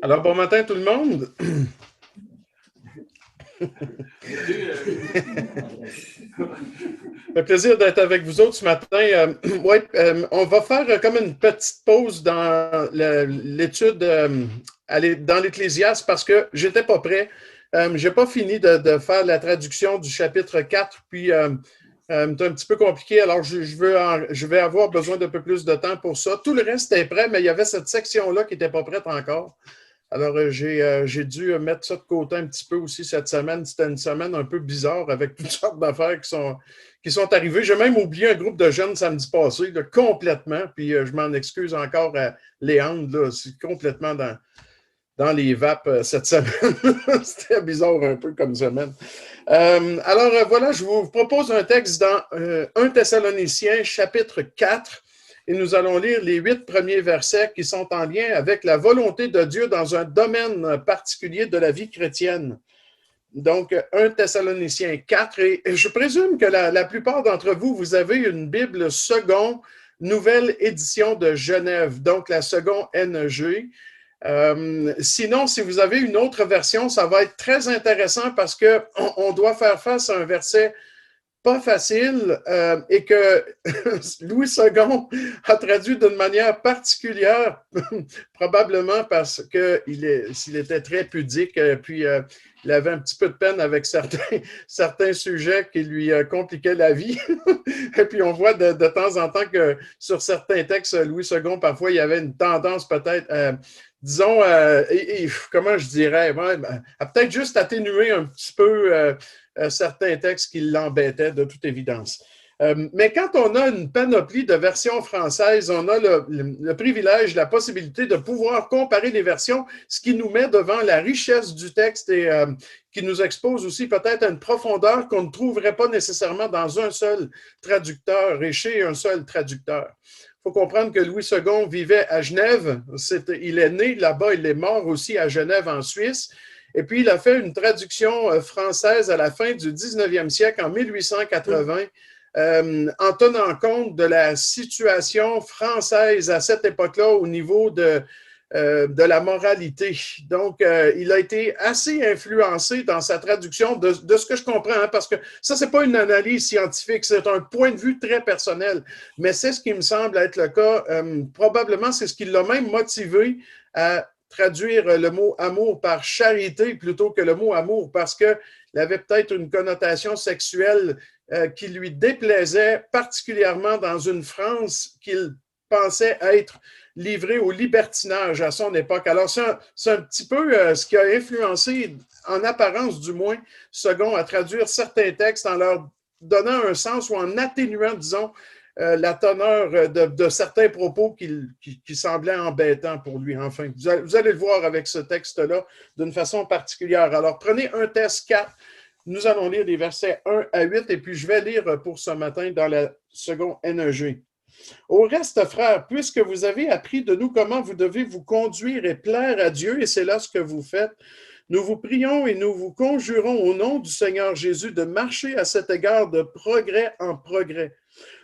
Alors, bon matin tout le monde. Un plaisir d'être avec vous autres ce matin. On va faire comme une petite pause dans l'étude dans l'Ecclésiaste parce que j'étais pas prêt. J'ai pas fini de faire la traduction du chapitre 4, puis c'est un petit peu compliqué, alors je vais avoir besoin d'un peu plus de temps pour ça. Tout le reste est prêt, mais il y avait cette section-là qui n'était pas prête encore. Alors, j'ai dû mettre ça de côté un petit peu aussi cette semaine. C'était une semaine un peu bizarre avec toutes sortes d'affaires qui sont arrivées. J'ai même oublié un groupe de jeunes samedi passé, là, complètement. Puis, je m'en excuse encore à Léandre. C'est complètement dans les vapes cette semaine. C'était bizarre un peu comme semaine. Alors, voilà, je vous propose un texte dans 1 Thessaloniciens, chapitre 4. Et nous allons lire les 8 premiers versets qui sont en lien avec la volonté de Dieu dans un domaine particulier de la vie chrétienne. Donc, 1 Thessaloniciens 4. Et je présume que la plupart d'entre vous, vous avez une Bible seconde, nouvelle édition de Genève, donc la seconde NG. Sinon, si vous avez une autre version, ça va être très intéressant parce qu'on doit faire face à un verset pas facile et que Louis II a traduit d'une manière particulière, probablement parce s'il était très pudique, puis il avait un petit peu de peine avec certains sujets qui lui compliquaient la vie. Et puis on voit de temps en temps que sur certains textes, Louis II, parfois, il y avait une tendance peut-être, disons, comment je dirais, à peut-être juste atténuer un petit peu certains textes qui l'embêtaient de toute évidence. Mais quand on a une panoplie de versions françaises, on a le privilège, la possibilité de pouvoir comparer les versions, ce qui nous met devant la richesse du texte et qui nous expose aussi peut-être à une profondeur qu'on ne trouverait pas nécessairement dans un seul traducteur et chez un seul traducteur. Il faut comprendre que Louis II vivait à Genève. Il est né là-bas, il est mort aussi à Genève en Suisse. Et puis, il a fait une traduction française à la fin du 19e siècle, en 1880, en tenant compte de la situation française à cette époque-là au niveau de la moralité. Donc, il a été assez influencé dans sa traduction de ce que je comprends, hein, parce que ça, ce n'est pas une analyse scientifique, c'est un point de vue très personnel, mais c'est ce qui me semble être le cas. Probablement, c'est ce qui l'a même motivé à traduire le mot amour par charité plutôt que le mot amour parce qu'il avait peut-être une connotation sexuelle qui lui déplaisait particulièrement dans une France qu'il pensait être livrée au libertinage à son époque. Alors, c'est un petit peu ce qui a influencé, en apparence du moins, Second à traduire certains textes en leur donnant un sens ou en atténuant, disons, la teneur de certains propos qui semblaient embêtants pour lui. Enfin, vous allez le voir avec ce texte-là d'une façon particulière. Alors, prenez 1 Thess 4. Nous allons lire les versets 1 à 8 et puis je vais lire pour ce matin dans la seconde NEG. Au reste, frères, puisque vous avez appris de nous comment vous devez vous conduire et plaire à Dieu, et c'est là ce que vous faites, nous vous prions et nous vous conjurons au nom du Seigneur Jésus de marcher à cet égard de progrès en progrès.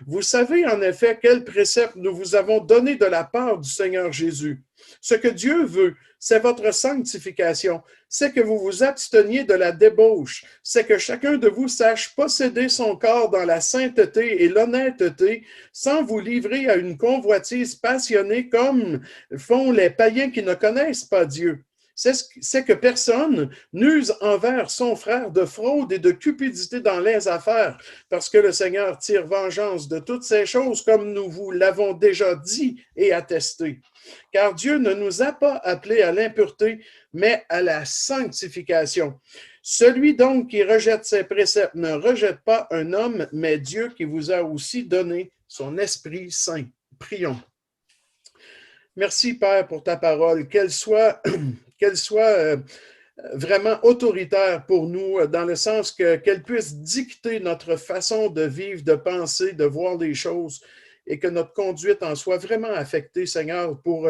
Vous savez en effet quels préceptes nous vous avons donnés de la part du Seigneur Jésus. Ce que Dieu veut, c'est votre sanctification, c'est que vous vous absteniez de la débauche, c'est que chacun de vous sache posséder son corps dans la sainteté et l'honnêteté, sans vous livrer à une convoitise passionnée comme font les païens qui ne connaissent pas Dieu. C'est que personne n'use envers son frère de fraude et de cupidité dans les affaires, parce que le Seigneur tire vengeance de toutes ces choses, comme nous vous l'avons déjà dit et attesté. Car Dieu ne nous a pas appelés à l'impureté, mais à la sanctification. Celui donc qui rejette ses préceptes ne rejette pas un homme, mais Dieu qui vous a aussi donné son Esprit Saint. Prions. Merci, Père, pour ta parole, qu'elle soit vraiment autoritaire pour nous, dans le sens qu'elle puisse dicter notre façon de vivre, de penser, de voir les choses, et que notre conduite en soit vraiment affectée, Seigneur, pour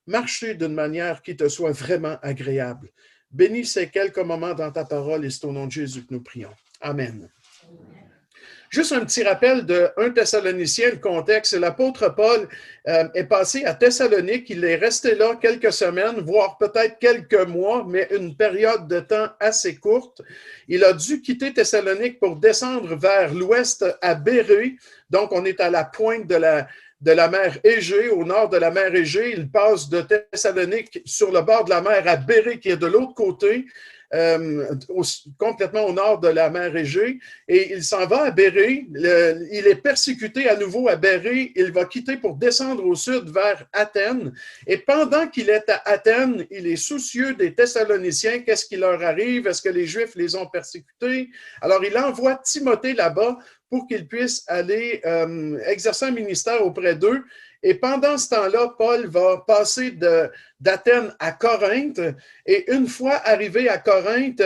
marcher d'une manière qui te soit vraiment agréable. Bénis ces quelques moments dans ta parole, et c'est au nom de Jésus que nous prions. Amen. Juste un petit rappel de 1 Thessaloniciens, le contexte. L'apôtre Paul est passé à Thessalonique. Il est resté là quelques semaines, voire peut-être quelques mois, mais une période de temps assez courte. Il a dû quitter Thessalonique pour descendre vers l'ouest à Bérée. Donc, on est à la pointe de la mer Égée, au nord de la mer Égée. Il passe de Thessalonique sur le bord de la mer à Bérée, qui est de l'autre côté. Complètement au nord de la mer Égée, et il s'en va à Bérée. Il est persécuté à nouveau à Bérée. Il va quitter pour descendre au sud vers Athènes, et pendant qu'il est à Athènes, il est soucieux des Thessaloniciens. Qu'est-ce qui leur arrive? Est-ce que les Juifs les ont persécutés? Alors il envoie Timothée là-bas pour qu'il puisse aller exercer un ministère auprès d'eux. Et pendant ce temps-là, Paul va passer d'Athènes à Corinthe. Et une fois arrivé à Corinthe,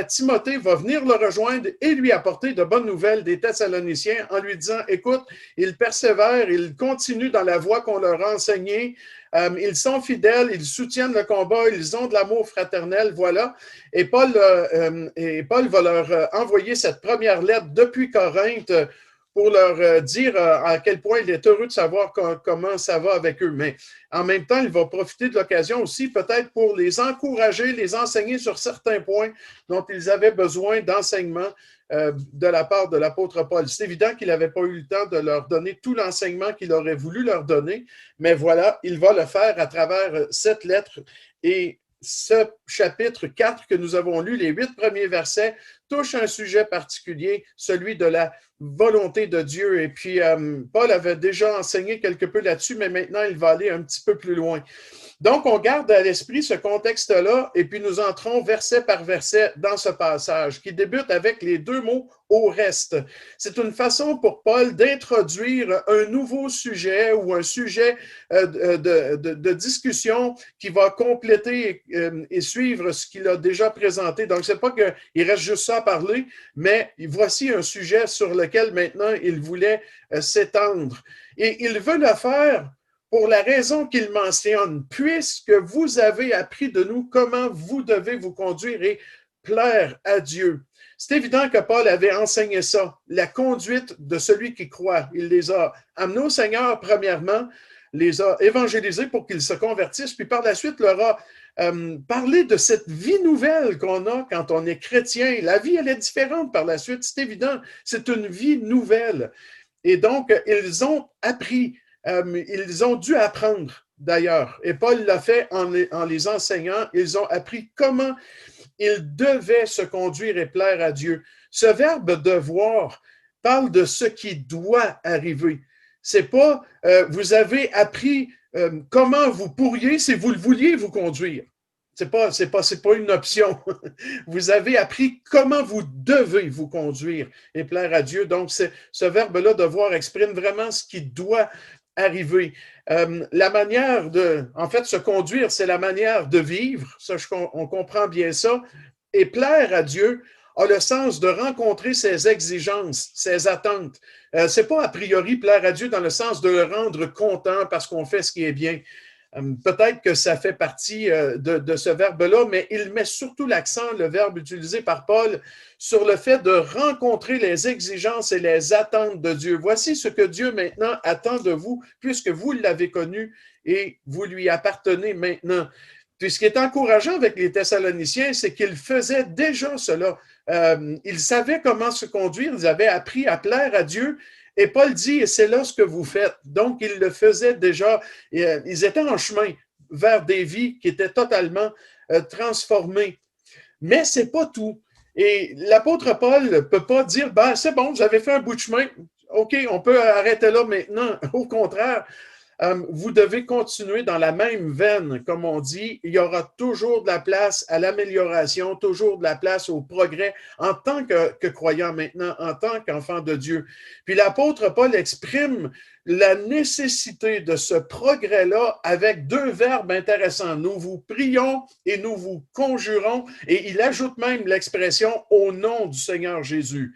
Timothée va venir le rejoindre et lui apporter de bonnes nouvelles des Thessaloniciens en lui disant, écoute, ils persévèrent, ils continuent dans la voie qu'on leur a enseignée. Ils sont fidèles, ils soutiennent le combat, ils ont de l'amour fraternel, voilà. Et Paul va leur envoyer cette première lettre depuis Corinthe pour leur dire à quel point il est heureux de savoir comment ça va avec eux. Mais en même temps, il va profiter de l'occasion aussi peut-être pour les encourager, les enseigner sur certains points dont ils avaient besoin d'enseignement de la part de l'apôtre Paul. C'est évident qu'il n'avait pas eu le temps de leur donner tout l'enseignement qu'il aurait voulu leur donner, mais voilà, il va le faire à travers cette lettre. Et ce chapitre 4 que nous avons lu, les 8 premiers versets, touche un sujet particulier, celui de la volonté de Dieu. Et puis, Paul avait déjà enseigné quelque peu là-dessus, mais maintenant, il va aller un petit peu plus loin. Donc, on garde à l'esprit ce contexte-là, et puis nous entrons verset par verset dans ce passage qui débute avec les deux mots « au reste ». C'est une façon pour Paul d'introduire un nouveau sujet ou un sujet de discussion qui va compléter et suivre ce qu'il a déjà présenté. Donc, ce n'est pas qu'il reste juste ça à parler, mais voici un sujet sur lequel maintenant il voulait s'étendre. Et il veut le faire pour la raison qu'il mentionne, puisque vous avez appris de nous comment vous devez vous conduire et plaire à Dieu. C'est évident que Paul avait enseigné ça, la conduite de celui qui croit. Il les a amenés au Seigneur, premièrement, les a évangélisés pour qu'ils se convertissent, puis par la suite leur a parlé de cette vie nouvelle qu'on a quand on est chrétien. La vie, elle est différente par la suite, c'est évident. C'est une vie nouvelle. Et donc, ils ont appris. Ils ont dû apprendre, d'ailleurs, et Paul l'a fait en les enseignant. Ils ont appris comment ils devaient se conduire et plaire à Dieu. Ce verbe « devoir » parle de ce qui doit arriver. C'est pas vous avez appris comment vous pourriez, si vous le vouliez, vous conduire. C'est pas une option. Vous avez appris comment vous devez vous conduire et plaire à Dieu. Donc, ce verbe-là, devoir, exprime vraiment ce qui doit arriver. La manière en fait, se conduire, c'est la manière de vivre. Ça, on comprend bien ça. Et plaire à Dieu a le sens de rencontrer ses exigences, ses attentes. C'est pas a priori plaire à Dieu dans le sens de le rendre content parce qu'on fait ce qui est bien. Peut-être que ça fait partie de ce verbe-là, mais il met surtout l'accent, le verbe utilisé par Paul, sur le fait de rencontrer les exigences et les attentes de Dieu. Voici ce que Dieu maintenant attend de vous, puisque vous l'avez connu et vous lui appartenez maintenant. Puis ce qui est encourageant avec les Thessaloniciens, c'est qu'ils faisaient déjà cela. Ils savaient comment se conduire, ils avaient appris à plaire à Dieu. Et Paul dit, c'est là ce que vous faites. Donc, ils le faisaient déjà. Ils étaient en chemin vers des vies qui étaient totalement transformées. Mais ce n'est pas tout. Et l'apôtre Paul ne peut pas dire, c'est bon, vous avez fait un bout de chemin. OK, on peut arrêter là maintenant. Au contraire, vous devez continuer dans la même veine, comme on dit. Il y aura toujours de la place à l'amélioration, toujours de la place au progrès en tant que croyant maintenant, en tant qu'enfant de Dieu. Puis l'apôtre Paul exprime la nécessité de ce progrès-là avec deux verbes intéressants. Nous vous prions et nous vous conjurons. Et il ajoute même l'expression « au nom du Seigneur Jésus ».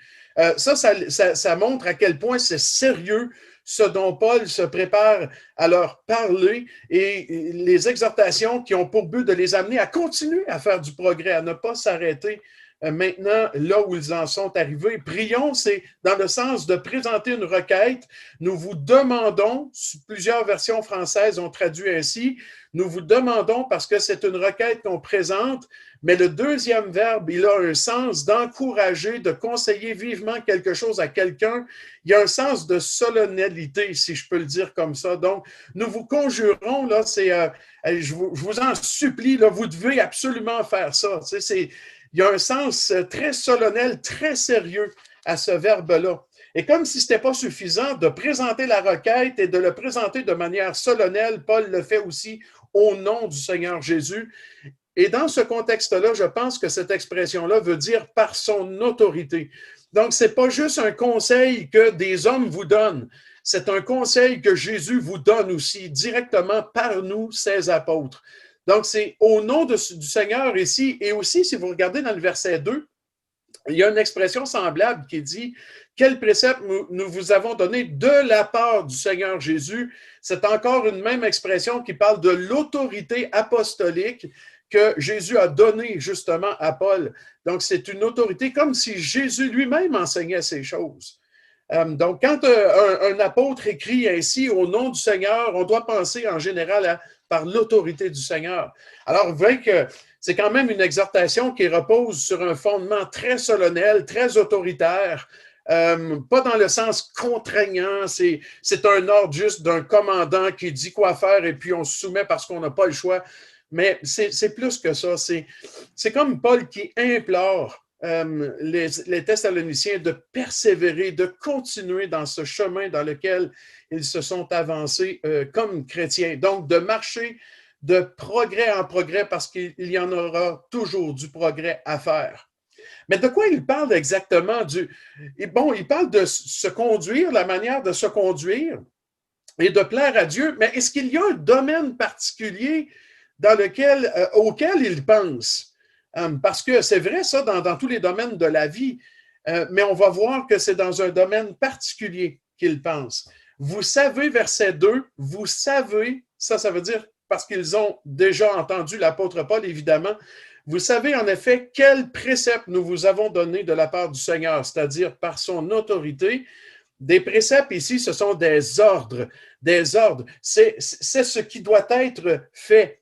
Ça montre à quel point c'est sérieux ce dont Paul se prépare à leur parler et les exhortations qui ont pour but de les amener à continuer à faire du progrès, à ne pas s'arrêter maintenant là où ils en sont arrivés. Prions, c'est dans le sens de présenter une requête. Nous vous demandons, plusieurs versions françaises ont traduit ainsi, nous vous demandons parce que c'est une requête qu'on présente, mais le deuxième verbe, il a un sens d'encourager, de conseiller vivement quelque chose à quelqu'un. Il y a un sens de solennalité, si je peux le dire comme ça. Donc, nous vous conjurons, là, je vous en supplie, là, vous devez absolument faire ça. Il y a un sens très solennel, très sérieux à ce verbe-là. Et comme si ce n'était pas suffisant de présenter la requête et de le présenter de manière solennelle, Paul le fait aussi au nom du Seigneur Jésus. Et dans ce contexte-là, je pense que cette expression-là veut dire par son autorité. Donc, ce n'est pas juste un conseil que des hommes vous donnent, c'est un conseil que Jésus vous donne aussi directement par nous, ses apôtres. Donc, c'est au nom du Seigneur ici, et aussi, si vous regardez dans le verset 2, il y a une expression semblable qui dit « Quel précepte nous vous avons donné de la part du Seigneur Jésus ?» C'est encore une même expression qui parle de l'autorité apostolique que Jésus a donnée justement à Paul. Donc, c'est une autorité comme si Jésus lui-même enseignait ces choses. Donc, quand un apôtre écrit ainsi au nom du Seigneur, on doit penser en général par l'autorité du Seigneur. Alors, vous voyez que c'est quand même une exhortation qui repose sur un fondement très solennel, très autoritaire, pas dans le sens contraignant, c'est un ordre juste d'un commandant qui dit quoi faire et puis on se soumet parce qu'on n'a pas le choix. Mais c'est plus que ça. C'est comme Paul qui implore les Thessaloniciens de persévérer, de continuer dans ce chemin dans lequel ils se sont avancés comme chrétiens. Donc, de marcher de progrès en progrès parce qu'il y en aura toujours du progrès à faire. Mais de quoi il parle exactement? Bon, il parle de se conduire, la manière de se conduire et de plaire à Dieu, mais est-ce qu'il y a un domaine particulier auquel il pense? Parce que c'est vrai ça dans tous les domaines de la vie, mais on va voir que c'est dans un domaine particulier qu'il pense. Vous savez, verset 2, vous savez, ça veut dire parce qu'ils ont déjà entendu l'apôtre Paul, évidemment, vous savez en effet quel précepte nous vous avons donné de la part du Seigneur, c'est-à-dire par son autorité. Des préceptes ici, ce sont des ordres. Des ordres, c'est ce qui doit être fait.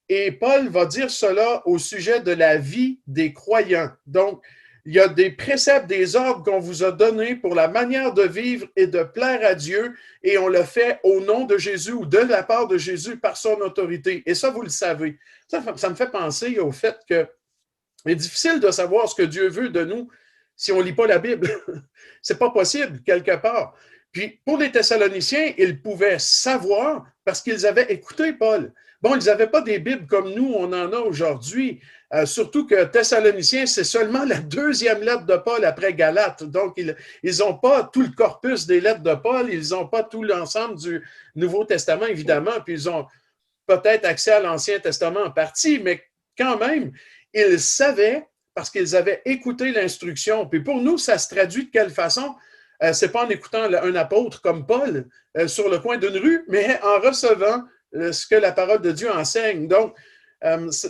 Et Paul va dire cela au sujet de la vie des croyants. Donc, il y a des préceptes, des ordres qu'on vous a donnés pour la manière de vivre et de plaire à Dieu, et on le fait au nom de Jésus ou de la part de Jésus par son autorité. Et ça, vous le savez. Ça me fait penser au fait que c'est difficile de savoir ce que Dieu veut de nous si on ne lit pas la Bible. C'est pas possible, quelque part. Puis, pour les Thessaloniciens, ils pouvaient savoir parce qu'ils avaient écouté Paul. Bon, ils n'avaient pas des Bibles comme nous, on en a aujourd'hui. Surtout que Thessaloniciens, c'est seulement la deuxième lettre de Paul après Galates. Donc, ils n'ont pas tout le corpus des lettres de Paul, ils n'ont pas tout l'ensemble du Nouveau Testament, évidemment, puis ils ont peut-être accès à l'Ancien Testament en partie, mais quand même, ils savaient parce qu'ils avaient écouté l'instruction. Puis pour nous, ça se traduit de quelle façon? C'est pas en écoutant un apôtre comme Paul sur le coin d'une rue, mais en recevant ce que la parole de Dieu enseigne. Donc,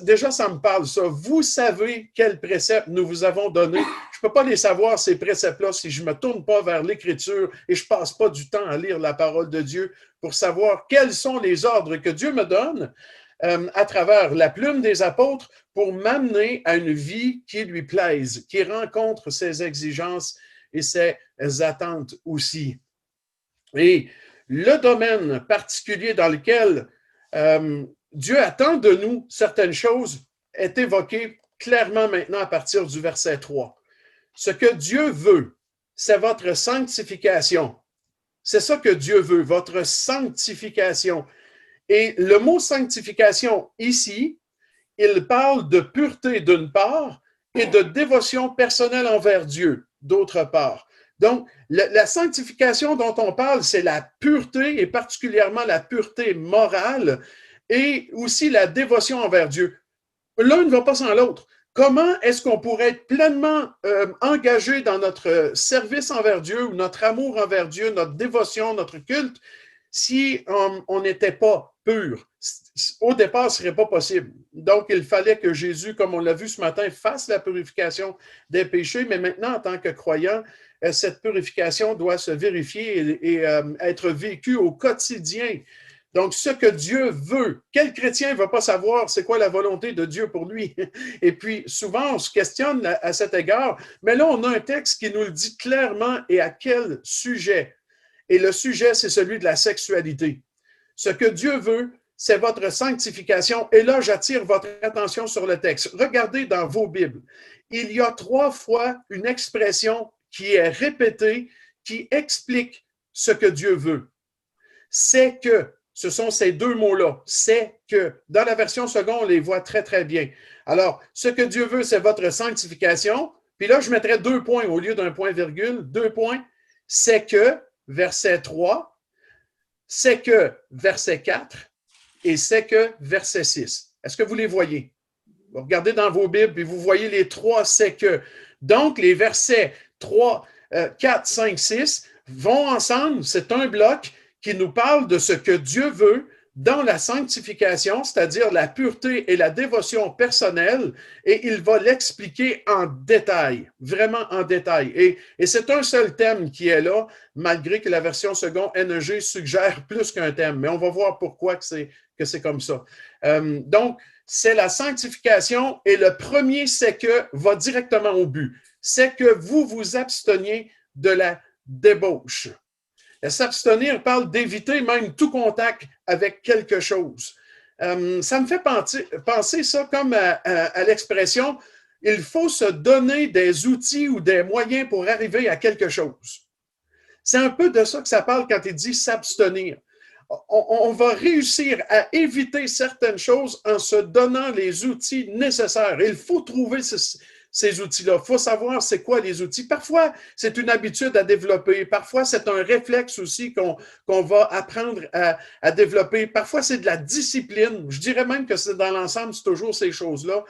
déjà, ça me parle, ça. Vous savez quels préceptes nous vous avons donnés. Je ne peux pas les savoir, ces préceptes-là, si je ne me tourne pas vers l'Écriture et je ne passe pas du temps à lire la parole de Dieu pour savoir quels sont les ordres que Dieu me donne à travers la plume des apôtres pour m'amener à une vie qui lui plaise, qui rencontre ses exigences et ses attentes aussi. Et le domaine particulier dans lequel Dieu attend de nous certaines choses est évoqué clairement maintenant à partir du verset 3. Ce que Dieu veut, c'est votre sanctification. C'est ça que Dieu veut, votre sanctification. Et le mot sanctification ici, il parle de pureté d'une part et de dévotion personnelle envers Dieu d'autre part. Donc, la sanctification dont on parle, c'est la pureté et particulièrement la pureté morale et aussi la dévotion envers Dieu. L'un ne va pas sans l'autre. Comment est-ce qu'on pourrait être pleinement engagé dans notre service envers Dieu ou notre amour envers Dieu, notre dévotion, notre culte, si on n'était pas pur? Au départ, ce ne serait pas possible. Donc, il fallait que Jésus, comme on l'a vu ce matin, fasse la purification des péchés, mais maintenant, en tant que croyant, cette purification doit se vérifier et être vécue au quotidien. Donc, ce que Dieu veut, quel chrétien ne va pas savoir c'est quoi la volonté de Dieu pour lui? Et puis, souvent, on se questionne à cet égard, mais là, on a un texte qui nous le dit clairement et à quel sujet. Et le sujet, c'est celui de la sexualité. Ce que Dieu veut, c'est votre sanctification. Et là, j'attire votre attention sur le texte. Regardez dans vos Bibles. Il y a 3 fois une expression qui est répétée, qui explique ce que Dieu veut. C'est que, ce sont ces 2 mots-là, c'est que. Dans la version seconde, on les voit très, très bien. Alors, ce que Dieu veut, c'est votre sanctification. Puis là, je mettrais 2 points au lieu d'un point virgule. 2 points. C'est que, verset 3, c'est que, verset 4, et c'est que, verset 6. Est-ce que vous les voyez? Vous regardez dans vos Bibles et vous voyez les 3 c'est que. Donc, les versets 3, 4, 5, 6 vont ensemble. C'est un bloc qui nous parle de ce que Dieu veut dans la sanctification, c'est-à-dire la pureté et la dévotion personnelle, et il va l'expliquer en détail, vraiment en détail. Et c'est un seul thème qui est là, malgré que la version seconde NEG suggère plus qu'un thème, mais on va voir pourquoi que c'est comme ça. Donc, c'est la sanctification, et le premier c'est que va directement au but. C'est que vous vous absteniez de la débauche. S'abstenir parle d'éviter même tout contact avec quelque chose. Ça me fait penser ça comme à l'expression « il faut se donner des outils ou des moyens pour arriver à quelque chose ». C'est un peu de ça que ça parle quand il dit « s'abstenir ». On va réussir à éviter certaines choses en se donnant les outils nécessaires. Il faut trouver ces outils-là. Il faut savoir c'est quoi les outils. Parfois, c'est une habitude à développer. Parfois, c'est un réflexe aussi qu'on va apprendre à développer. Parfois, c'est de la discipline. Je dirais même que c'est dans l'ensemble, c'est toujours ces choses-là.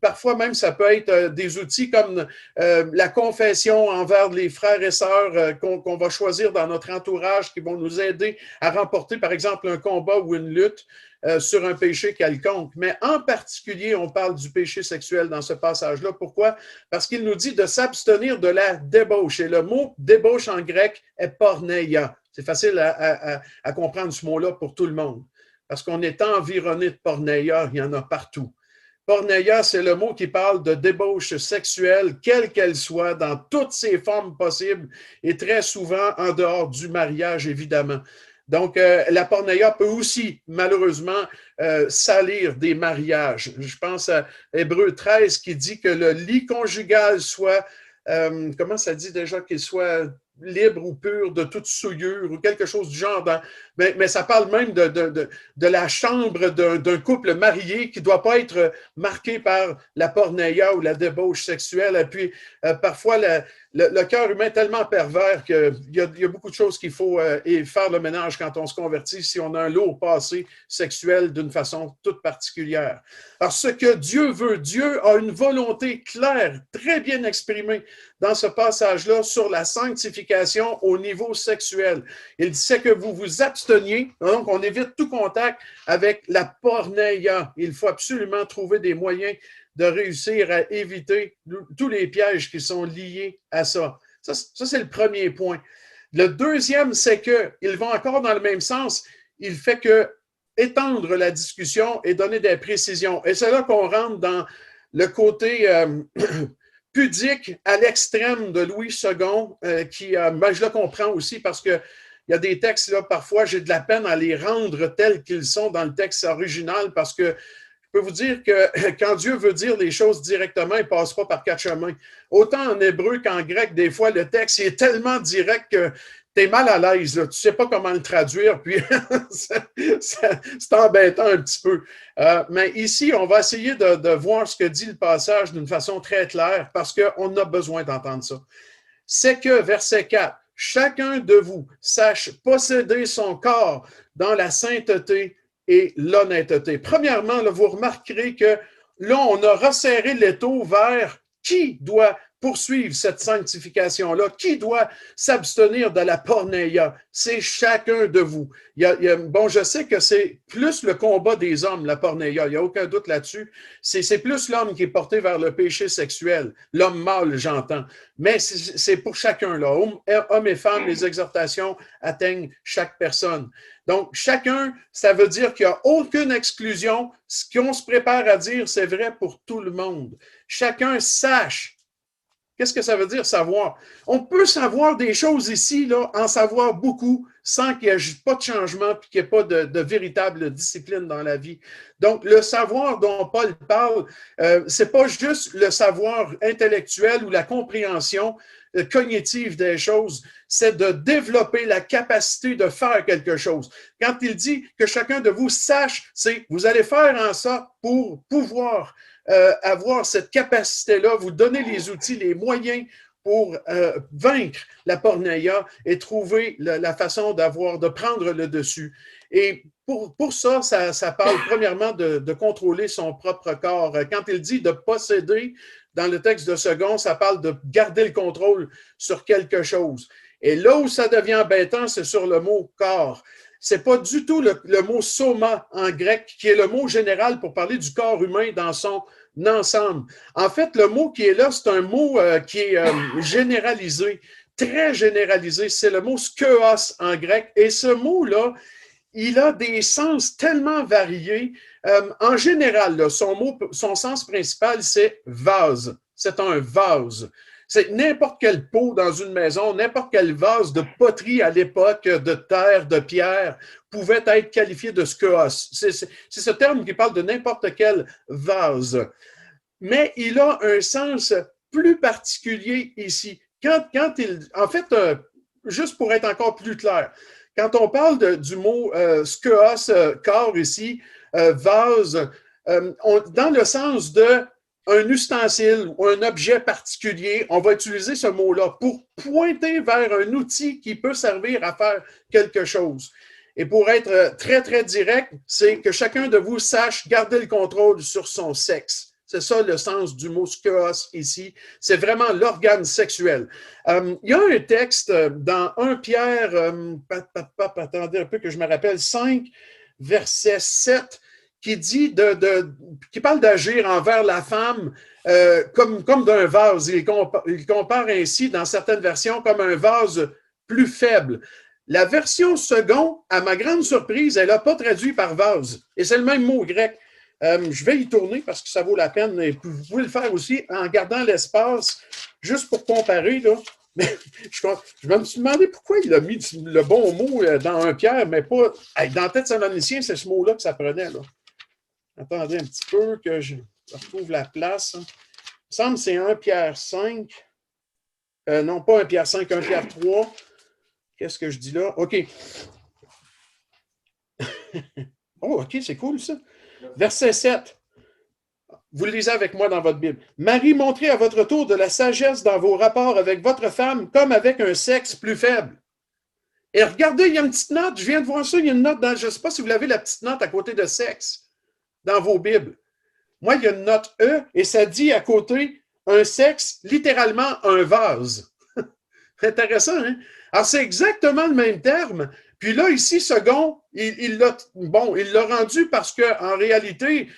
Parfois même, ça peut être des outils comme la confession envers les frères et sœurs qu'on va choisir dans notre entourage qui vont nous aider à remporter, par exemple, un combat ou une lutte sur un péché quelconque. Mais en particulier, on parle du péché sexuel dans ce passage-là. Pourquoi? Parce qu'il nous dit de s'abstenir de la débauche. Et le mot débauche en grec est porneia. C'est facile à comprendre ce mot-là pour tout le monde. Parce qu'on est environné de porneia, il y en a partout. Porneia, c'est le mot qui parle de débauche sexuelle, quelle qu'elle soit, dans toutes ses formes possibles et très souvent en dehors du mariage, évidemment. Donc, la porneia peut aussi, malheureusement, salir des mariages. Je pense à Hébreux 13 qui dit que le lit conjugal soit, comment ça dit déjà, qu'il soit libre ou pur de toute souillure ou quelque chose du genre. Mais ça parle même de la chambre d'un couple marié qui ne doit pas être marqué par la porneia ou la débauche sexuelle. Et puis, parfois, le cœur humain est tellement pervers qu'il y a beaucoup de choses qu'il faut faire le ménage quand on se convertit si on a un lourd passé sexuel d'une façon toute particulière. Alors, ce que Dieu veut, Dieu a une volonté claire, très bien exprimée dans ce passage-là sur la sanctification au niveau sexuel. Il sait que vous vous absteniez, donc on évite tout contact avec la porneia. Il faut absolument trouver des moyens de réussir à éviter tous les pièges qui sont liés à ça. Ça, c'est le premier point. Le deuxième, c'est qu'il va encore dans le même sens. Il fait que étendre la discussion et donner des précisions. Et c'est là qu'on rentre dans le côté pudique à l'extrême de Louis II, qui, je le comprends aussi parce que il y a des textes, là, parfois, j'ai de la peine à les rendre tels qu'ils sont dans le texte original parce que je peux vous dire que quand Dieu veut dire les choses directement, il ne passe pas par 4 chemins. Autant en hébreu qu'en grec, des fois, le texte est tellement direct que es mal à l'aise, tu ne sais pas comment le traduire, puis c'est embêtant un petit peu. Mais ici, on va essayer de voir ce que dit le passage d'une façon très claire, parce qu'on a besoin d'entendre ça. C'est que, verset 4, chacun de vous sache posséder son corps dans la sainteté et l'honnêteté. Premièrement, là, vous remarquerez que là, on a resserré l'étau vers qui doit poursuivre cette sanctification-là, qui doit s'abstenir de la porneia. C'est chacun de vous. Bon, je sais que c'est plus le combat des hommes, la porneia, il n'y a aucun doute là-dessus. C'est plus l'homme qui est porté vers le péché sexuel, l'homme mâle, j'entends. Mais c'est pour chacun, là. Hommes et femmes, les exhortations atteignent chaque personne. Donc, chacun, ça veut dire qu'il n'y a aucune exclusion. Ce qu'on se prépare à dire, c'est vrai pour tout le monde. Chacun sache. Qu'est-ce que ça veut dire, savoir? On peut savoir des choses ici, là, en savoir beaucoup, sans qu'il n'y ait pas de changement et qu'il n'y ait pas de véritable discipline dans la vie. Donc, le savoir dont Paul parle, ce n'est pas juste le savoir intellectuel ou la compréhension cognitive des choses, c'est de développer la capacité de faire quelque chose. Quand il dit que chacun de vous sache, c'est vous allez faire en sorte pour pouvoir avoir cette capacité-là, vous donner les outils, les moyens pour vaincre la porneia et trouver la façon de prendre le dessus. Et pour ça, ça parle premièrement de contrôler son propre corps. Quand il dit de posséder, dans le texte de second, ça parle de garder le contrôle sur quelque chose. Et là où ça devient embêtant, c'est sur le mot corps. C'est pas du tout le mot soma en grec, qui est le mot général pour parler du corps humain dans son ensemble. En fait, le mot qui est là, c'est un mot qui est généralisé, très généralisé. C'est le mot skeos en grec. Et ce mot-là, il a des sens tellement variés. En général, là, son sens principal, c'est vase. C'est un vase. C'est n'importe quel pot dans une maison, n'importe quel vase de poterie à l'époque, de terre, de pierre, pouvait être qualifié de skeos. C'est ce terme qui parle de n'importe quel vase. Mais il a un sens plus particulier ici. En fait, juste pour être encore plus clair, quand on parle du mot skeos, corps ici, vase, dans le sens de un ustensile ou un objet particulier, on va utiliser ce mot-là pour pointer vers un outil qui peut servir à faire quelque chose. Et pour être très, très direct, c'est que chacun de vous sache garder le contrôle sur son sexe. C'est ça le sens du mot skeos ici. C'est vraiment l'organe sexuel. Il y a un texte dans 1 Pierre, attendez un peu que je me rappelle, 5, verset 7, qui dit qui parle d'agir envers la femme comme d'un vase. Il compare ainsi, dans certaines versions, comme un vase plus faible. La version second, à ma grande surprise, elle n'a pas traduit par vase. Et c'est le même mot grec. Je vais y tourner parce que ça vaut la peine. Et vous pouvez le faire aussi en gardant l'espace, juste pour comparer. Là. Mais je me suis demandé pourquoi il a mis le bon mot dans 1 Pierre, mais pas. Dans Thessaloniciens, c'est ce mot-là que ça prenait. Là. Attendez un petit peu que je retrouve la place. Il me semble que c'est 1 Pierre 5. Non, pas 1 Pierre 5, 1 Pierre 3. Qu'est-ce que je dis là? OK. Oh, OK, c'est cool ça. Verset 7. Vous le lisez avec moi dans votre Bible. Marie, montrez à votre tour de la sagesse dans vos rapports avec votre femme comme avec un sexe plus faible. Et regardez, il y a une petite note. Je viens de voir ça. Il y a une note dans. Je ne sais pas si vous l'avez, la petite note à côté de sexe dans vos Bibles. Moi, il y a une note E et ça dit à côté un sexe, littéralement un vase. Intéressant, hein? Alors, c'est exactement le même terme. Puis là, ici, second, il l'a rendu parce qu'en réalité,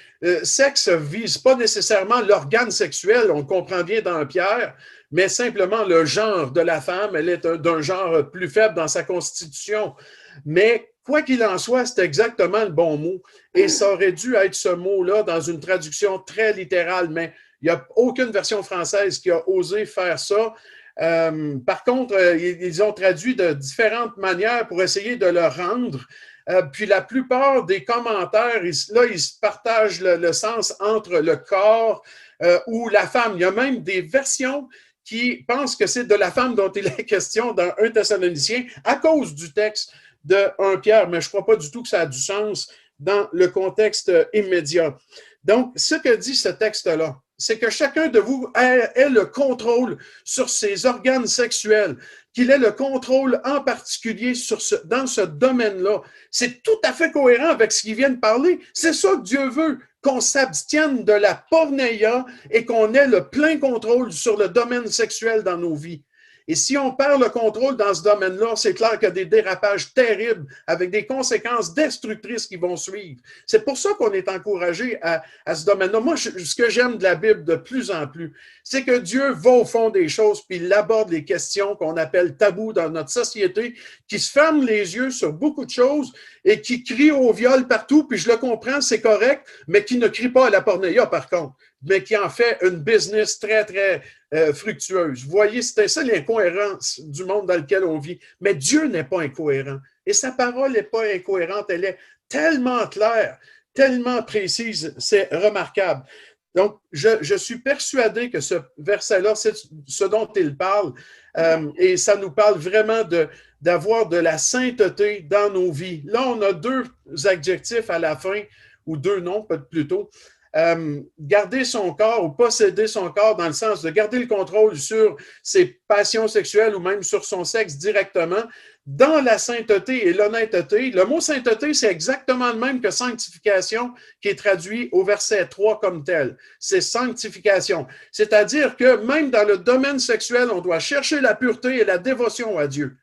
sexe ne vise pas nécessairement l'organe sexuel, on le comprend bien dans Pierre, mais simplement le genre de la femme. Elle est d'un genre plus faible dans sa constitution. Mais quoi qu'il en soit, c'est exactement le bon mot. Et ça aurait dû être ce mot-là dans une traduction très littérale, mais il n'y a aucune version française qui a osé faire ça. Par contre, ils ont traduit de différentes manières pour essayer de le rendre. Puis la plupart des commentaires, ils se partagent le sens entre le corps ou la femme. Il y a même des versions qui pense que c'est de la femme dont il est question dans 1 Thessaloniciens à cause du texte de 1 Pierre, mais je ne crois pas du tout que ça a du sens dans le contexte immédiat. Donc, ce que dit ce texte-là, c'est que chacun de vous ait le contrôle sur ses organes sexuels, qu'il ait le contrôle en particulier dans ce domaine-là. C'est tout à fait cohérent avec ce qu'il vient de parler. C'est ça que Dieu veut, qu'on s'abstienne de la porneia et qu'on ait le plein contrôle sur le domaine sexuel dans nos vies. Et si on perd le contrôle dans ce domaine-là, c'est clair qu'il y a des dérapages terribles avec des conséquences destructrices qui vont suivre. C'est pour ça qu'on est encouragé à ce domaine-là. Moi, ce que j'aime de la Bible de plus en plus, c'est que Dieu va au fond des choses puis il aborde les questions qu'on appelle tabous dans notre société, qui se ferment les yeux sur beaucoup de choses et qui crient au viol partout, puis je le comprends, c'est correct, mais qui ne crie pas à la pornéia, par contre, mais qui en fait une business très, très fructueuse. Vous voyez, c'était ça l'incohérence du monde dans lequel on vit. Mais Dieu n'est pas incohérent. Et sa parole n'est pas incohérente. Elle est tellement claire, tellement précise. C'est remarquable. Donc, je suis persuadé que ce verset-là, c'est ce dont il parle. Et ça nous parle vraiment d'avoir de la sainteté dans nos vies. Là, on a 2 adjectifs à la fin, ou 2 noms, plutôt. Garder son corps ou posséder son corps dans le sens de garder le contrôle sur ses passions sexuelles ou même sur son sexe directement dans la sainteté et l'honnêteté. Le mot sainteté, c'est exactement le même que sanctification qui est traduit au verset 3 comme tel. C'est sanctification. C'est-à-dire que même dans le domaine sexuel, on doit chercher la pureté et la dévotion à Dieu.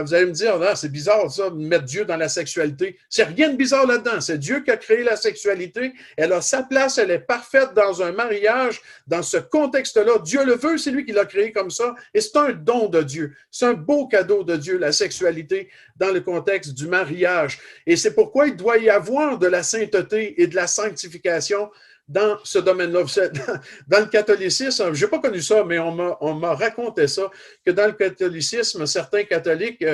Vous allez me dire, ah, c'est bizarre ça, de mettre Dieu dans la sexualité. C'est rien de bizarre là-dedans. C'est Dieu qui a créé la sexualité. Elle a sa place, elle est parfaite dans un mariage. Dans ce contexte-là, Dieu le veut, c'est lui qui l'a créé comme ça. Et c'est un don de Dieu. C'est un beau cadeau de Dieu, la sexualité, dans le contexte du mariage. Et c'est pourquoi il doit y avoir de la sainteté et de la sanctification dans ce domaine-là. Dans le catholicisme, je n'ai pas connu ça, mais on m'a raconté ça, que dans le catholicisme, certains catholiques,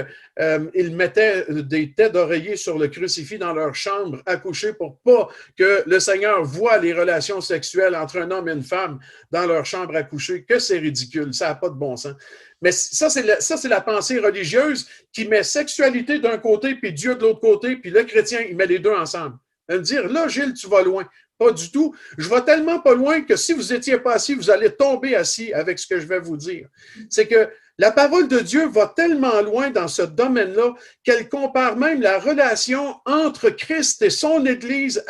ils mettaient des têtes d'oreiller sur le crucifix dans leur chambre à coucher pour pas que le Seigneur voie les relations sexuelles entre un homme et une femme dans leur chambre à coucher, que c'est ridicule, ça n'a pas de bon sens. Mais ça, c'est la pensée religieuse qui met sexualité d'un côté, puis Dieu de l'autre côté, puis le chrétien, il met les deux ensemble. De dire, là, Gilles, tu vas loin. Pas du tout. Je vais tellement pas loin que si vous n'étiez pas assis, vous allez tomber assis avec ce que je vais vous dire. C'est que la parole de Dieu va tellement loin dans ce domaine-là qu'elle compare même la relation entre Christ et son Église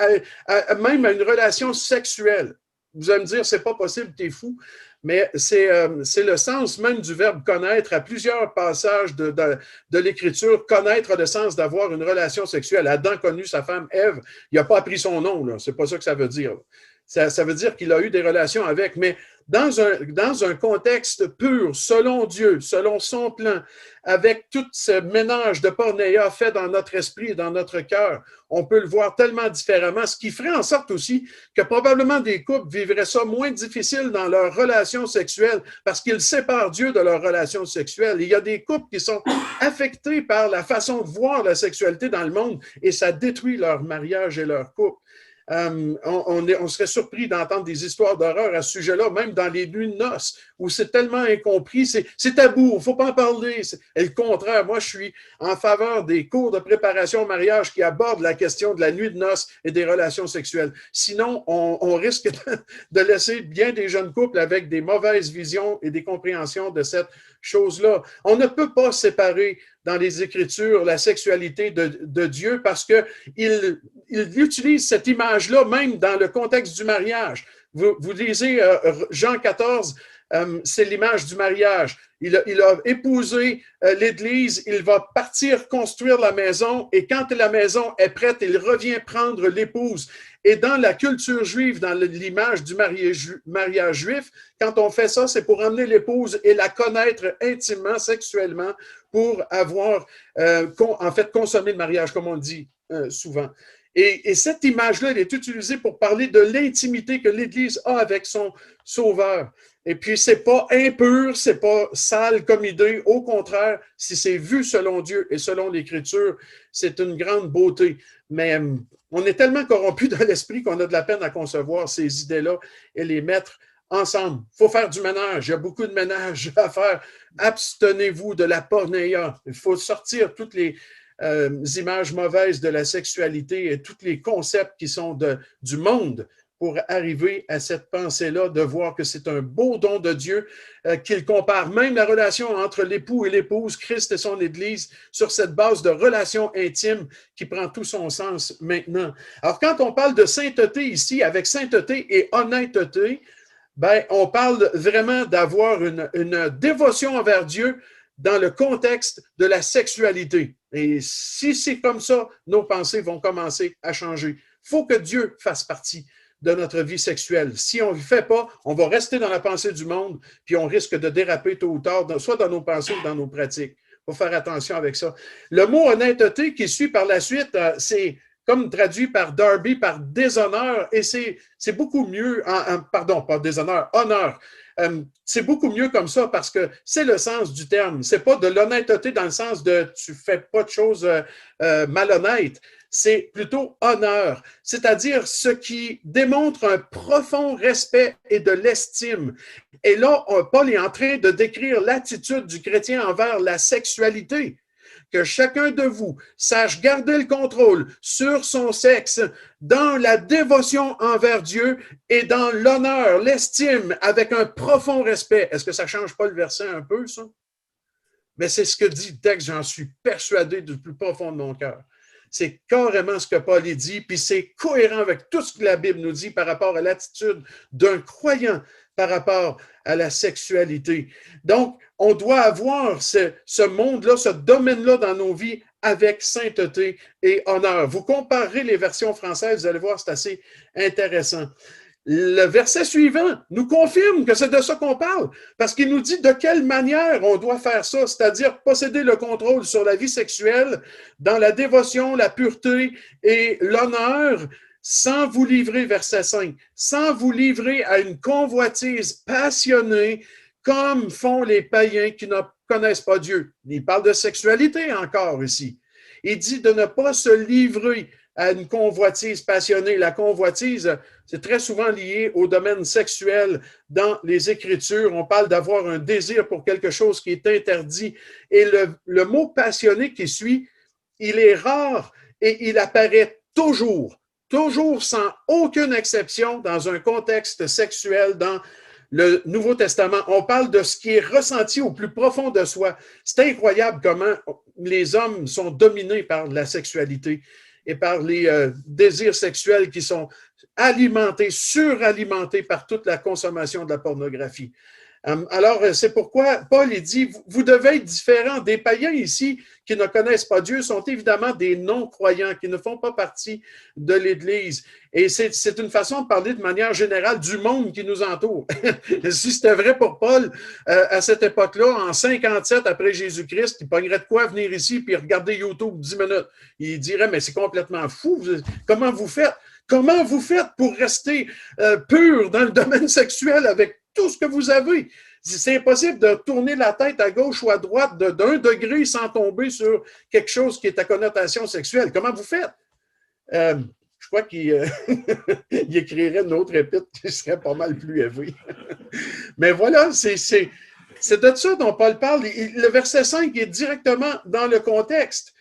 même à une relation sexuelle. Vous allez me dire, c'est pas possible, t'es fou. Mais c'est le sens même du verbe connaître. À plusieurs passages de l'Écriture, connaître a le sens d'avoir une relation sexuelle. Adam connut sa femme Ève, il n'a pas appris son nom, là. C'est pas ça que ça veut dire. Ça veut dire qu'il a eu des relations avec, mais dans un contexte pur, selon Dieu, selon son plan, avec tout ce ménage de pornéia fait dans notre esprit et dans notre cœur, on peut le voir tellement différemment, ce qui ferait en sorte aussi que probablement des couples vivraient ça moins difficile dans leurs relations sexuelles parce qu'ils séparent Dieu de leurs relations sexuelles. Il y a des couples qui sont affectés par la façon de voir la sexualité dans le monde et ça détruit leur mariage et leur couple. On serait surpris d'entendre des histoires d'horreur à ce sujet-là, même dans les nuits de noces, où c'est tellement incompris, c'est tabou, il ne faut pas en parler. Et le contraire, moi, je suis en faveur des cours de préparation au mariage qui abordent la question de la nuit de noces et des relations sexuelles. Sinon, on risque de laisser bien des jeunes couples avec des mauvaises visions et des compréhensions de cette chose-là. On ne peut pas séparer dans les Écritures la sexualité de Dieu parce qu'il utilise cette image-là même dans le contexte du mariage. Vous lisez Jean 14, c'est l'image du mariage. Il a épousé l'Église, il va partir construire la maison et quand la maison est prête, il revient prendre l'épouse. Et dans la culture juive, dans l'image du mariage juif, quand on fait ça, c'est pour emmener l'épouse et la connaître intimement, sexuellement, pour avoir, en fait, consommé le mariage, comme on dit souvent. Et cette image-là, elle est utilisée pour parler de l'intimité que l'Église a avec son Sauveur. Et puis, c'est pas impur, c'est pas sale comme idée. Au contraire, si c'est vu selon Dieu et selon l'Écriture, c'est une grande beauté. Mais on est tellement corrompu dans l'esprit qu'on a de la peine à concevoir ces idées-là et les mettre ensemble. Il faut faire du ménage. Il y a beaucoup de ménage à faire. Abstenez-vous de la pornéia. Il faut sortir toutes les images mauvaises de la sexualité et tous les concepts qui sont du monde pour arriver à cette pensée-là, de voir que c'est un beau don de Dieu, qu'il compare même la relation entre l'époux et l'épouse, Christ et son Église, sur cette base de relation intime qui prend tout son sens maintenant. Alors, quand on parle de sainteté ici, avec sainteté et honnêteté, ben, on parle vraiment d'avoir une dévotion envers Dieu dans le contexte de la sexualité. Et si c'est comme ça, nos pensées vont commencer à changer. Il faut que Dieu fasse partie de notre vie sexuelle. Si on ne le fait pas, on va rester dans la pensée du monde, puis on risque de déraper tôt ou tard, soit dans nos pensées ou dans nos pratiques. Il faut faire attention avec ça. Le mot honnêteté qui suit par la suite, c'est comme traduit par Darby, par déshonneur, et c'est beaucoup mieux, pardon, pas déshonneur, honneur. C'est beaucoup mieux comme ça parce que c'est le sens du terme. C'est pas de l'honnêteté dans le sens de tu fais pas de choses malhonnêtes. C'est plutôt honneur, c'est-à-dire ce qui démontre un profond respect et de l'estime. Et là, Paul est en train de décrire l'attitude du chrétien envers la sexualité. Que chacun de vous sache garder le contrôle sur son sexe dans la dévotion envers Dieu et dans l'honneur, l'estime, avec un profond respect. Est-ce que ça ne change pas le verset un peu, ça? Mais c'est ce que dit le texte, j'en suis persuadé du plus profond de mon cœur. C'est carrément ce que Paul dit, puis c'est cohérent avec tout ce que la Bible nous dit par rapport à l'attitude d'un croyant par rapport à la sexualité. Donc, on doit avoir ce monde-là, ce domaine-là dans nos vies avec sainteté et honneur. Vous comparerez les versions françaises, vous allez voir, c'est assez intéressant. Le verset suivant nous confirme que c'est de ça qu'on parle, parce qu'il nous dit de quelle manière on doit faire ça, c'est-à-dire posséder le contrôle sur la vie sexuelle dans la dévotion, la pureté et l'honneur, sans vous livrer, verset 5, sans vous livrer à une convoitise passionnée comme font les païens qui ne connaissent pas Dieu. Il parle de sexualité encore ici. Il dit de ne pas se livrer à une convoitise passionnée. La convoitise, c'est très souvent lié au domaine sexuel dans les Écritures. On parle d'avoir un désir pour quelque chose qui est interdit. Et le mot passionné qui suit, il est rare et il apparaît toujours sans aucune exception dans un contexte sexuel, dans le Nouveau Testament. On parle de ce qui est ressenti au plus profond de soi. C'est incroyable comment les hommes sont dominés par la sexualité et par les désirs sexuels qui sont alimentés, suralimentés par toute la consommation de la pornographie. Alors, c'est pourquoi Paul dit, vous devez être différents. Des païens ici qui ne connaissent pas Dieu sont évidemment des non-croyants qui ne font pas partie de l'Église. Et c'est une façon de parler de manière générale du monde qui nous entoure. Si c'était vrai pour Paul, à cette époque-là, en 57 après Jésus-Christ, il pognerait de quoi venir ici puis regarder YouTube 10 minutes. Il dirait, mais c'est complètement fou. Comment vous faites? Comment vous faites pour rester pur dans le domaine sexuel avec tout ce que vous avez? C'est impossible de tourner la tête à gauche ou à droite d'un degré sans tomber sur quelque chose qui est à connotation sexuelle. Comment vous faites? Je crois qu'il il écrirait une autre épître qui serait pas mal plus élevée. Mais voilà, c'est de ça dont Paul parle. Le verset 5 est directement dans le contexte.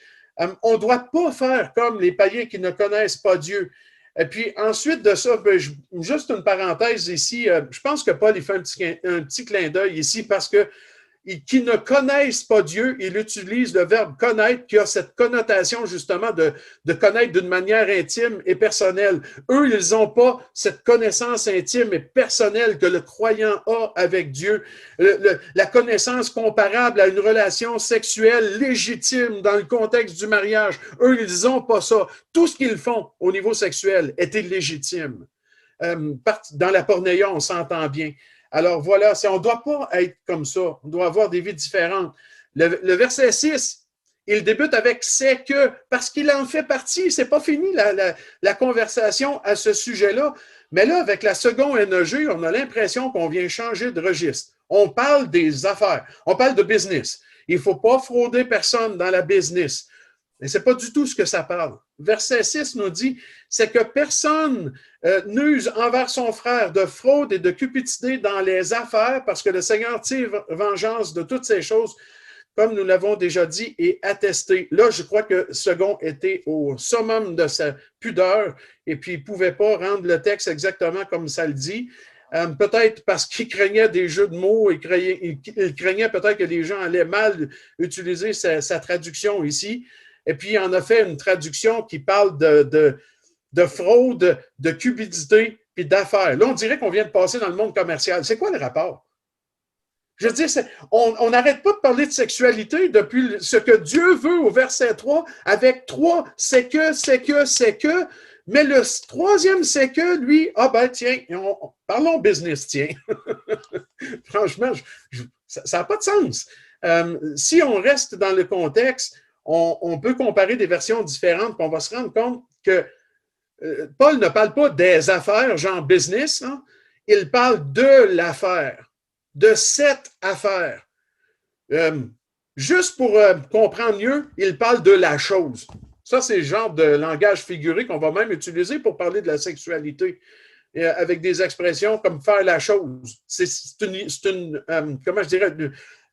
On ne doit pas faire comme les païens qui ne connaissent pas Dieu. Et puis ensuite de ça, juste une parenthèse ici, je pense que Paul il fait un petit clin d'œil ici parce que qui ne connaissent pas Dieu, il utilise le verbe connaître qui a cette connotation justement de connaître d'une manière intime et personnelle. Eux, ils n'ont pas cette connaissance intime et personnelle que le croyant a avec Dieu. La connaissance comparable à une relation sexuelle légitime dans le contexte du mariage. Eux, ils n'ont pas ça. Tout ce qu'ils font au niveau sexuel est illégitime. Dans la pornéia, on s'entend bien. Alors voilà, on ne doit pas être comme ça. On doit avoir des vies différentes. Le verset 6, il débute avec « c'est que », parce qu'il en fait partie. Ce n'est pas fini la conversation à ce sujet-là. Mais là, avec la seconde NEG, on a l'impression qu'on vient changer de registre. On parle des affaires. On parle de business. Il ne faut pas frauder personne dans la business. Mais ce n'est pas du tout ce que ça parle. Verset 6 nous dit, c'est que personne n'use envers son frère de fraude et de cupidité dans les affaires, parce que le Seigneur tire vengeance de toutes ces choses, comme nous l'avons déjà dit et attesté. Là, je crois que Second était au summum de sa pudeur, et puis il ne pouvait pas rendre le texte exactement comme ça le dit. Peut-être parce qu'il craignait des jeux de mots, il craignait peut-être que les gens allaient mal utiliser sa traduction ici. Et puis, il en a fait une traduction qui parle de fraude, de cupidité, puis d'affaires. Là, on dirait qu'on vient de passer dans le monde commercial. C'est quoi le rapport? Je veux dire, on n'arrête pas de parler de sexualité depuis ce que Dieu veut au verset 3, avec 3, c'est que, mais le troisième c'est que, lui, ah ben tiens, parlons business, tiens. Franchement, ça n'a pas de sens. Si on reste dans le contexte, on peut comparer des versions différentes, puis on va se rendre compte que Paul ne parle pas des affaires, genre business, hein? Il parle de l'affaire, de cette affaire. Juste pour comprendre mieux, il parle de la chose. Ça, c'est le genre de langage figuré qu'on va même utiliser pour parler de la sexualité, avec des expressions comme faire la chose. C'est une comment je dirais,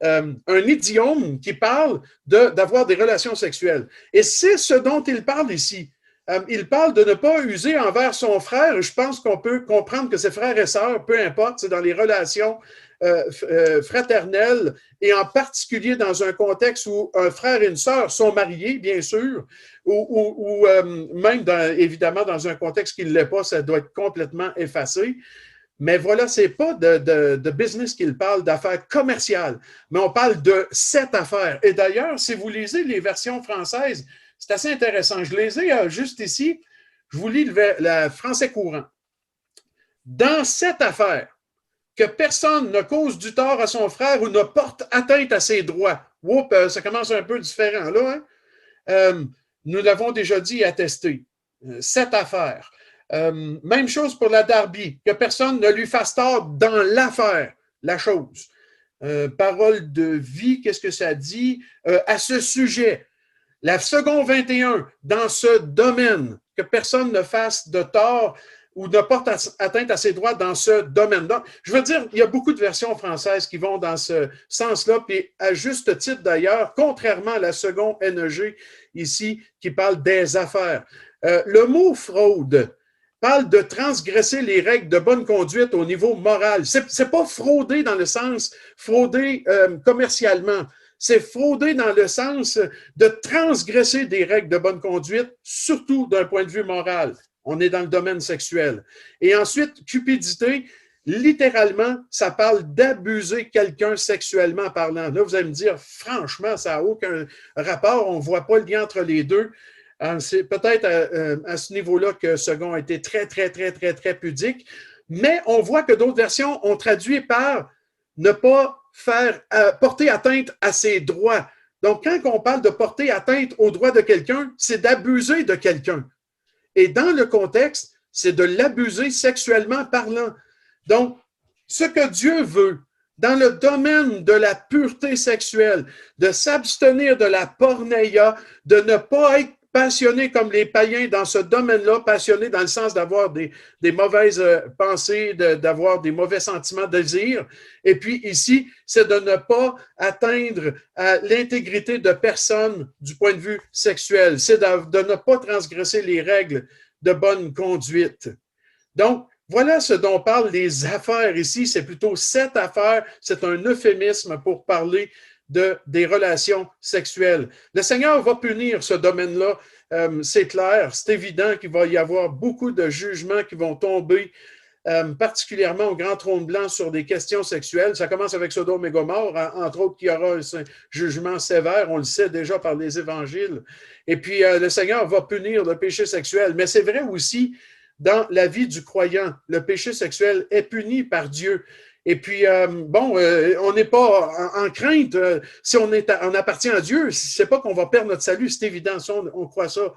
un idiome qui parle d'avoir des relations sexuelles. Et c'est ce dont il parle ici. Il parle de ne pas user envers son frère. Je pense qu'on peut comprendre que ses frères et sœurs, peu importe, c'est dans les relations fraternelles et en particulier dans un contexte où un frère et une sœur sont mariés, bien sûr, ou même, évidemment, dans un contexte qui ne l'est pas, ça doit être complètement effacé. Mais voilà, ce n'est pas de business qu'il parle, d'affaires commerciales, mais on parle de cette affaire. Et d'ailleurs, si vous lisez les versions françaises, c'est assez intéressant. Je les ai juste ici. Je vous lis le français courant. Dans cette affaire, que personne ne cause du tort à son frère ou ne porte atteinte à ses droits. Oups, ça commence un peu différent là. Hein? Nous l'avons déjà dit et attesté. Cette affaire. Même chose pour la Darby, que personne ne lui fasse tort dans l'affaire, la chose. Parole de vie, qu'est-ce que ça dit? À ce sujet, la seconde 21, dans ce domaine, que personne ne fasse de tort ou ne porte atteinte à ses droits dans ce domaine. Donc, je veux dire, il y a beaucoup de versions françaises qui vont dans ce sens-là, puis à juste titre d'ailleurs, contrairement à la seconde NEG ici, qui parle des affaires. Le mot fraude parle de transgresser les règles de bonne conduite au niveau moral. C'est pas frauder dans le sens frauder commercialement. C'est frauder dans le sens de transgresser des règles de bonne conduite, surtout d'un point de vue moral. On est dans le domaine sexuel. Et ensuite, cupidité, littéralement, ça parle d'abuser quelqu'un sexuellement parlant. Là, vous allez me dire, franchement, ça n'a aucun rapport, on ne voit pas le lien entre les deux. C'est peut-être à ce niveau-là que Second a été très, très, très, très, très pudique. Mais on voit que d'autres versions ont traduit par ne pas porter atteinte à ses droits. Donc, quand on parle de porter atteinte aux droits de quelqu'un, c'est d'abuser de quelqu'un. Et dans le contexte, c'est de l'abuser sexuellement parlant. Donc, ce que Dieu veut dans le domaine de la pureté sexuelle, de s'abstenir de la porneia, de ne pas être passionné comme les païens dans ce domaine-là, passionné dans le sens d'avoir des mauvaises pensées, d'avoir des mauvais sentiments, désirs. Et puis ici, c'est de ne pas atteindre à l'intégrité de personne du point de vue sexuel. C'est de ne pas transgresser les règles de bonne conduite. Donc, voilà ce dont parlent les affaires ici. C'est plutôt cette affaire, c'est un euphémisme pour parler des relations sexuelles. Le Seigneur va punir ce domaine-là, c'est clair, c'est évident qu'il va y avoir beaucoup de jugements qui vont tomber, particulièrement au grand trône blanc sur des questions sexuelles. Ça commence avec Sodome et Gomorrhe, entre autres, qu'il y aura un jugement sévère, on le sait déjà par les évangiles. Et puis, le Seigneur va punir le péché sexuel. Mais c'est vrai aussi dans la vie du croyant. Le péché sexuel est puni par Dieu. Et puis, on n'est pas en crainte. Si on appartient à Dieu, c'est pas qu'on va perdre notre salut, c'est évident, ça, on croit ça.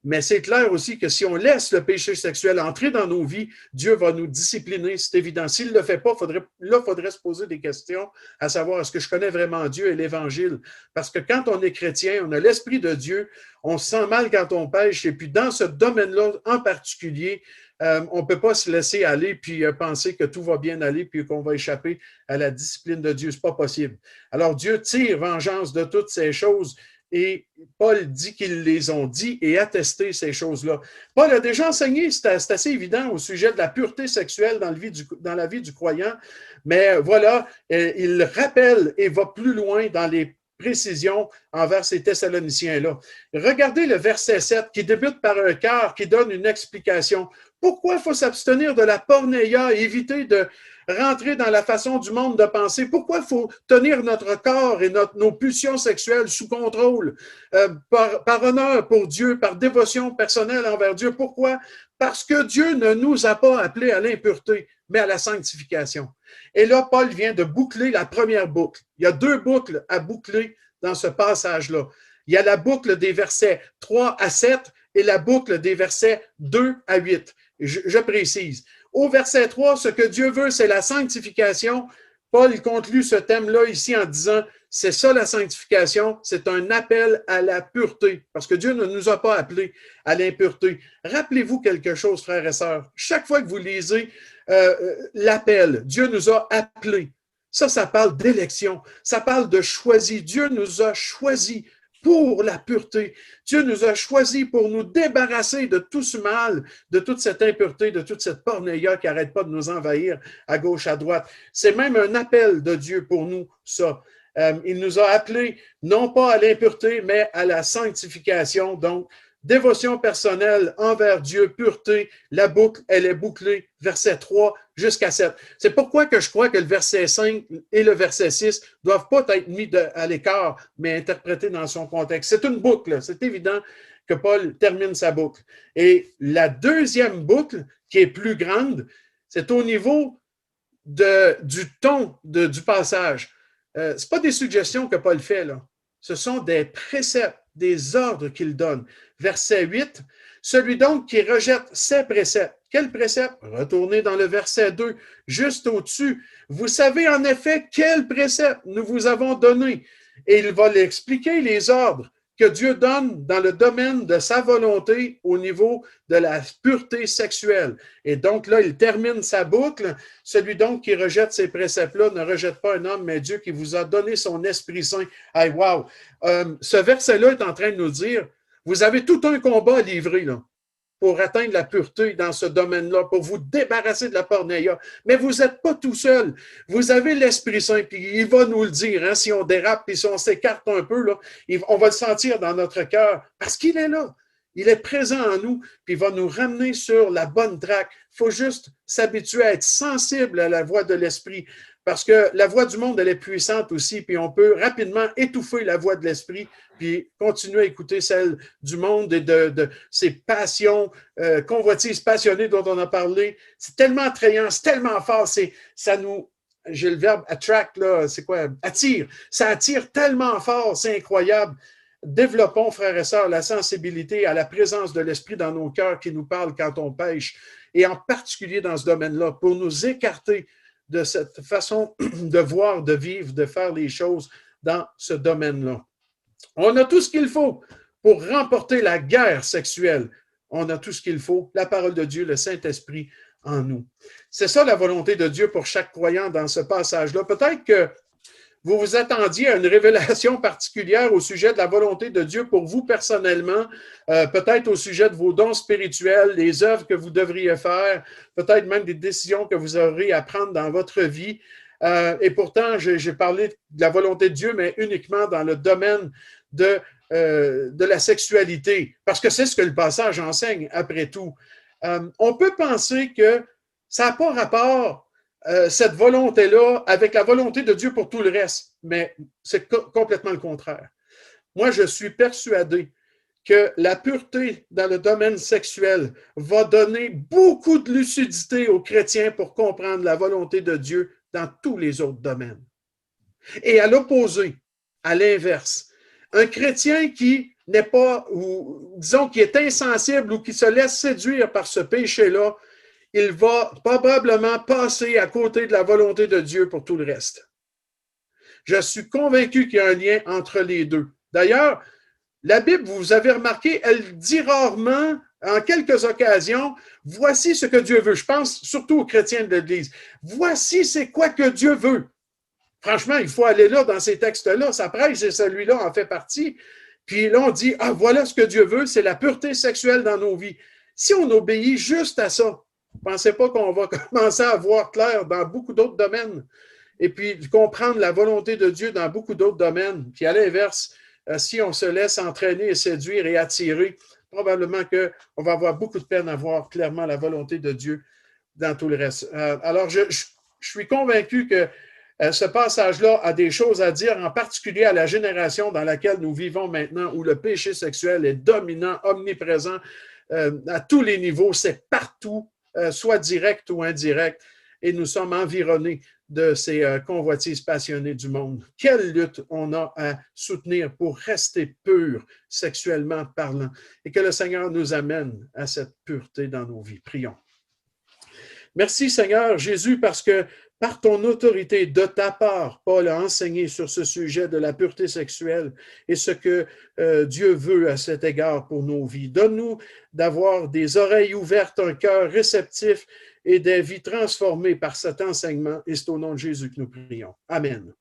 Mais c'est clair aussi que si on laisse le péché sexuel entrer dans nos vies, Dieu va nous discipliner, c'est évident. S'il ne le fait pas, il faudrait se poser des questions, à savoir, est-ce que je connais vraiment Dieu et l'Évangile? Parce que quand on est chrétien, on a l'Esprit de Dieu, on se sent mal quand on pêche, et puis dans ce domaine-là en particulier, on ne peut pas se laisser aller puis penser que tout va bien aller puis qu'on va échapper à la discipline de Dieu. Ce n'est pas possible. Alors Dieu tire vengeance de toutes ces choses et Paul dit qu'ils les ont dit et attesté ces choses-là. Paul a déjà enseigné, c'est assez évident, au sujet de la pureté sexuelle dans la vie du croyant, mais voilà, il rappelle et va plus loin dans les précisions envers ces Thessaloniciens-là. Regardez le verset 7 qui débute par un quart qui donne une explication. Pourquoi il faut s'abstenir de la pornéia et éviter de rentrer dans la façon du monde de penser? Pourquoi il faut tenir notre corps et nos pulsions sexuelles sous contrôle par honneur pour Dieu, par dévotion personnelle envers Dieu? Pourquoi? Parce que Dieu ne nous a pas appelés à l'impureté, mais à la sanctification. Et là, Paul vient de boucler la première boucle. Il y a deux boucles à boucler dans ce passage-là. Il y a la boucle des versets 3 à 7 et la boucle des versets 2 à 8. Je précise. Au verset 3, ce que Dieu veut, c'est la sanctification. Paul conclut ce thème-là ici en disant, c'est ça la sanctification, c'est un appel à la pureté, parce que Dieu ne nous a pas appelés à l'impureté. Rappelez-vous quelque chose, frères et sœurs. Chaque fois que vous lisez l'appel, Dieu nous a appelés. Ça parle d'élection, ça parle de choisi. Dieu nous a choisis pour la pureté. Dieu nous a choisis pour nous débarrasser de tout ce mal, de toute cette impureté, de toute cette pornéia qui n'arrête pas de nous envahir à gauche, à droite. C'est même un appel de Dieu pour nous, ça. Il nous a appelés non pas à l'impureté, mais à la sanctification. Donc, dévotion personnelle envers Dieu, pureté, la boucle, elle est bouclée, verset 3 jusqu'à 7. C'est pourquoi que je crois que le verset 5 et le verset 6 ne doivent pas être mis à l'écart, mais interprétés dans son contexte. C'est une boucle, c'est évident que Paul termine sa boucle. Et la deuxième boucle, qui est plus grande, c'est au niveau du ton du passage. Ce n'est pas des suggestions que Paul fait, là. Ce sont des préceptes, des ordres qu'il donne. Verset 8, celui donc qui rejette ses préceptes. Quel précepte? Retournez dans le verset 2, juste au-dessus. Vous savez en effet quel précepte nous vous avons donné. Et il va l'expliquer, les ordres que Dieu donne dans le domaine de sa volonté au niveau de la pureté sexuelle. Et donc là, il termine sa boucle. Celui donc qui rejette ces préceptes-là ne rejette pas un homme, mais Dieu qui vous a donné son Esprit Saint. Hey, wow! Ce verset-là est en train de nous dire, vous avez tout un combat à livrer là, pour atteindre la pureté dans ce domaine-là, pour vous débarrasser de la pornéia. Mais vous n'êtes pas tout seul. Vous avez l'Esprit Saint, puis il va nous le dire. Hein, si on dérape, puis si on s'écarte un peu, là, on va le sentir dans notre cœur, parce qu'il est là. Il est présent en nous, puis il va nous ramener sur la bonne traque. Il faut juste s'habituer à être sensible à la voix de l'Esprit, parce que la voix du monde, elle est puissante aussi, puis on peut rapidement étouffer la voix de l'Esprit, puis continuer à écouter celle du monde et de ses passions, convoitises passionnées dont on a parlé. C'est tellement attrayant, c'est tellement fort, j'ai le verbe attract, là, c'est quoi? Attire. Ça attire tellement fort, c'est incroyable. Développons, frères et sœurs, la sensibilité à la présence de l'Esprit dans nos cœurs qui nous parle quand on pêche, et en particulier dans ce domaine-là, pour nous écarter de cette façon de voir, de vivre, de faire les choses dans ce domaine-là. On a tout ce qu'il faut pour remporter la guerre sexuelle. On a tout ce qu'il faut, la parole de Dieu, le Saint-Esprit en nous. C'est ça la volonté de Dieu pour chaque croyant dans ce passage-là. Peut-être que vous vous attendiez à une révélation particulière au sujet de la volonté de Dieu pour vous personnellement, peut-être au sujet de vos dons spirituels, les œuvres que vous devriez faire, peut-être même des décisions que vous aurez à prendre dans votre vie. Et pourtant, j'ai parlé de la volonté de Dieu, mais uniquement dans le domaine de la sexualité, parce que c'est ce que le passage enseigne après tout. On peut penser que ça n'a pas rapport cette volonté-là avec la volonté de Dieu pour tout le reste. Mais c'est complètement le contraire. Moi, je suis persuadé que la pureté dans le domaine sexuel va donner beaucoup de lucidité aux chrétiens pour comprendre la volonté de Dieu dans tous les autres domaines. Et à l'opposé, à l'inverse, un chrétien qui n'est pas, ou disons qui est insensible ou qui se laisse séduire par ce péché-là, il va probablement passer à côté de la volonté de Dieu pour tout le reste. Je suis convaincu qu'il y a un lien entre les deux. D'ailleurs, la Bible, vous avez remarqué, elle dit rarement, en quelques occasions, voici ce que Dieu veut. Je pense surtout aux chrétiens de l'Église. Voici c'est quoi que Dieu veut. Franchement, il faut aller là dans ces textes-là. Ça prêche et celui-là en fait partie. Puis là, on dit, ah, voilà ce que Dieu veut, c'est la pureté sexuelle dans nos vies. Si on obéit juste à ça, pensez pas qu'on va commencer à voir clair dans beaucoup d'autres domaines et puis comprendre la volonté de Dieu dans beaucoup d'autres domaines. Puis à l'inverse, si on se laisse entraîner et séduire et attirer, probablement qu'on va avoir beaucoup de peine à voir clairement la volonté de Dieu dans tout le reste. Alors, je suis convaincu que ce passage-là a des choses à dire, en particulier à la génération dans laquelle nous vivons maintenant, où le péché sexuel est dominant, omniprésent, à tous les niveaux, c'est partout, soit direct ou indirect, et nous sommes environnés de ces convoitises passionnées du monde. Quelle lutte on a à soutenir pour rester pur sexuellement parlant, et que le Seigneur nous amène à cette pureté dans nos vies. Prions. Merci Seigneur Jésus, parce que par ton autorité, de ta part, Paul a enseigné sur ce sujet de la pureté sexuelle et ce que Dieu veut à cet égard pour nos vies. Donne-nous d'avoir des oreilles ouvertes, un cœur réceptif et des vies transformées par cet enseignement. Et c'est au nom de Jésus que nous prions. Amen.